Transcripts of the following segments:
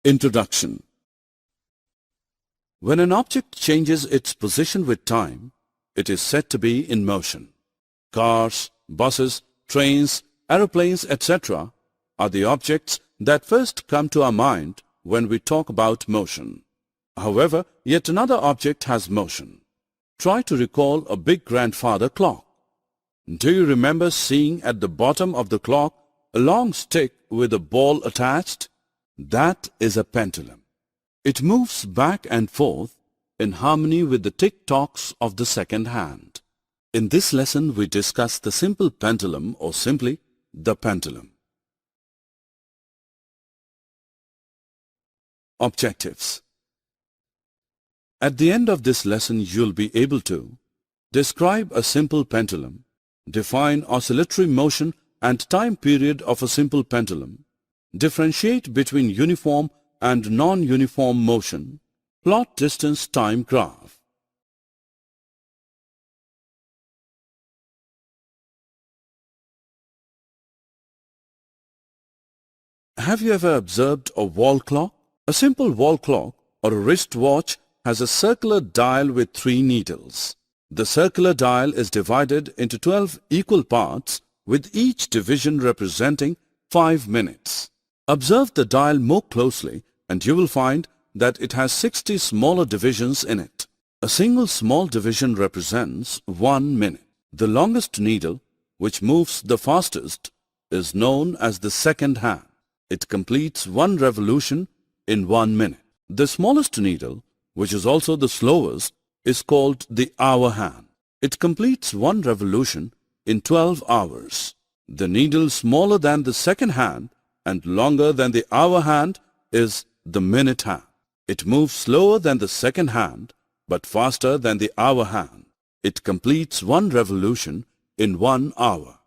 Introduction. When an object changes its position with time, it is said to be in motion. Cars, buses, trains, aeroplanes, etc. are the objects that first come to our mind when we talk about motion. However, yet another object has motion. Try to recall a big-grandfather clock. Do you remember seeing at the bottom of the clock a long stick with a ball attached? That is a pendulum. It moves back and forth in harmony with the tick-tocks of the second hand. In this lesson, we discuss the simple pendulum, or simply the pendulum. Objectives. At the end of this lesson, you'll be able to describe a simple pendulum, define oscillatory motion and time period of a simple pendulum, differentiate between uniform and non-uniform motion, plot distance time graph. Have you ever observed a wall clock? A simple wall clock or a wristwatch has a circular dial with 3 needles. The circular dial is divided into 12 equal parts, with each division representing 5 minutes. Observe the dial more closely and you will find that it has 60 smaller divisions in it. A single small division represents 1 minute. The longest needle, which moves the fastest, is known as the second hand. It completes 1 revolution in 1 minute. The smallest needle, which is also the slowest, is called the hour hand. It completes 1 revolution in 12 hours. The needle smaller than the second hand and longer than the hour hand is the minute hand. It moves slower than the second hand but faster than the hour hand. It completes 1 revolution in 1 hour.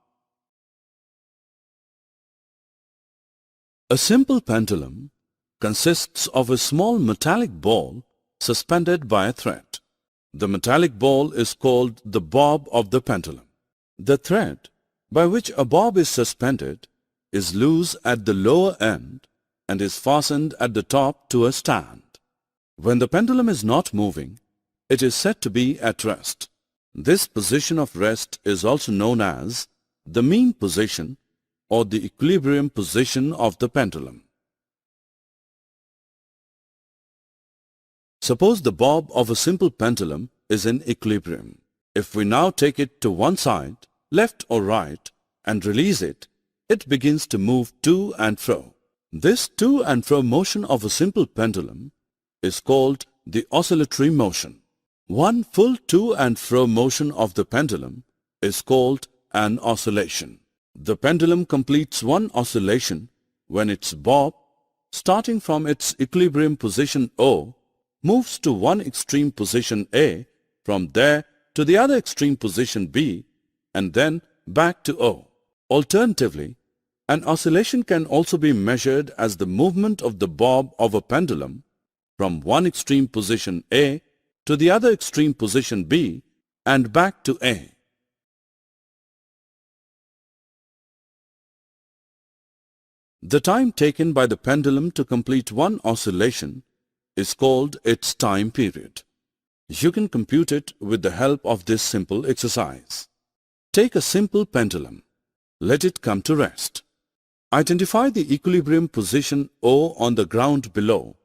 A simple pendulum consists of a small metallic ball suspended by a thread. The metallic ball is called the bob of the pendulum. The thread by which a bob is suspended is loose at the lower end and is fastened at the top to a stand. When the pendulum is not moving, it is said to be at rest. This position of rest is also known as the mean position or the equilibrium position of the pendulum. Suppose the bob of a simple pendulum is in equilibrium. If we now take it to one side, left or right, and release it, it begins to move to and fro. This to and fro motion of a simple pendulum is called the oscillatory motion. 1 full to and fro motion of the pendulum is called an oscillation. The pendulum completes 1 oscillation when its bob, starting from its equilibrium position O, moves to one extreme position A, from there to the other extreme position B, and then back to O. Alternatively, an oscillation can also be measured as the movement of the bob of a pendulum from one extreme position A to the other extreme position B and back to A. The time taken by the pendulum to complete 1 oscillation is called its time period. You can compute it with the help of this simple exercise. Take a simple pendulum. Let it come to rest. Identify the equilibrium position O on the ground below.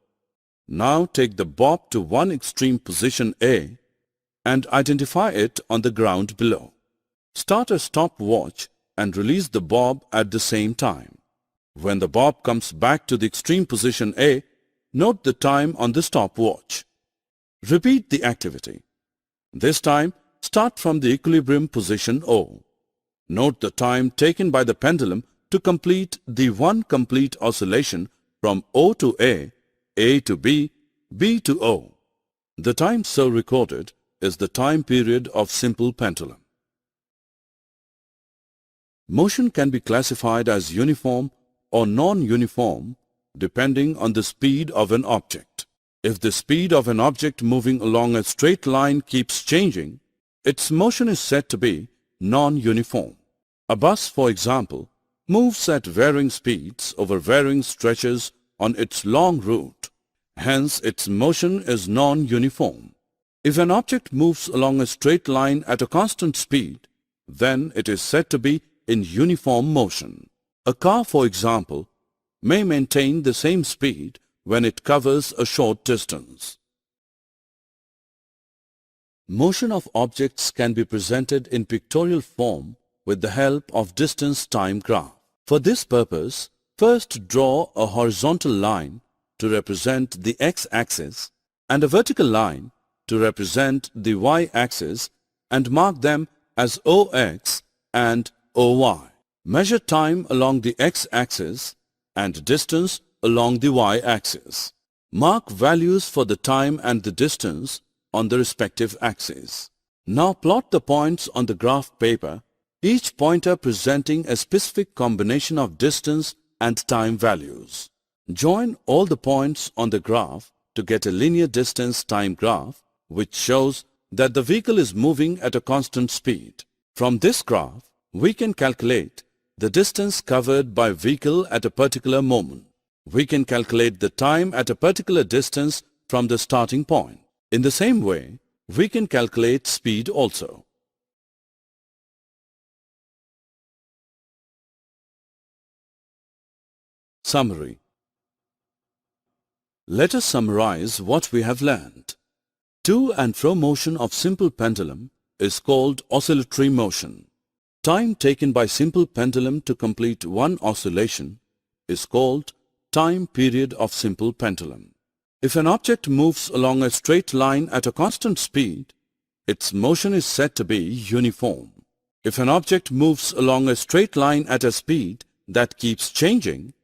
Now take the bob to one extreme position A and identify it on the ground below. Start a stopwatch and release the bob at the same time. When the bob comes back to the extreme position A, note the time on the stopwatch. Repeat the activity. This time, start from the equilibrium position O. Note the time taken by the pendulum to complete the 1 complete oscillation from O to A to B, B to O. The time so recorded is the time period of simple pendulum. Motion can be classified as uniform or non-uniform depending on the speed of an object. If the speed of an object moving along a straight line keeps changing, its motion is said to be non-uniform. A bus, for example, moves at varying speeds over varying stretches on its long route. Hence, its motion is non-uniform. If an object moves along a straight line at a constant speed, then it is said to be in uniform motion. A car, for example, may maintain the same speed when it covers a short distance. Motion of objects can be presented in pictorial form with the help of distance-time graph. For this purpose, first draw a horizontal line to represent the x-axis and a vertical line to represent the y-axis and mark them as OX and OY. Measure time along the x-axis and distance along the y-axis. Mark values for the time and the distance on the respective axes. Now plot the points on the graph paper, each pointer presenting a specific combination of distance and time values. Join all the points on the graph to get a linear distance-time graph which shows that the vehicle is moving at a constant speed. From this graph, we can calculate the distance covered by vehicle at a particular moment. We can calculate the time at a particular distance from the starting point. In the same way, we can calculate speed also. Summary. Let us summarize what we have learned. To and fro motion of simple pendulum is called oscillatory motion. Time taken by simple pendulum to complete one oscillation is called time period of simple pendulum. If an object moves along a straight line at a constant speed, its motion is said to be uniform. If an object moves along a straight line at a speed that keeps changing,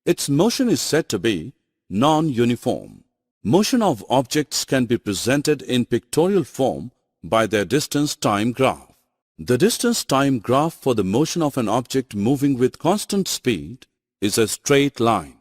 its motion is said to be non-uniform. Motion of objects can be presented in pictorial form by their distance-time graph. The distance-time graph for the motion of an object moving with constant speed is a straight line.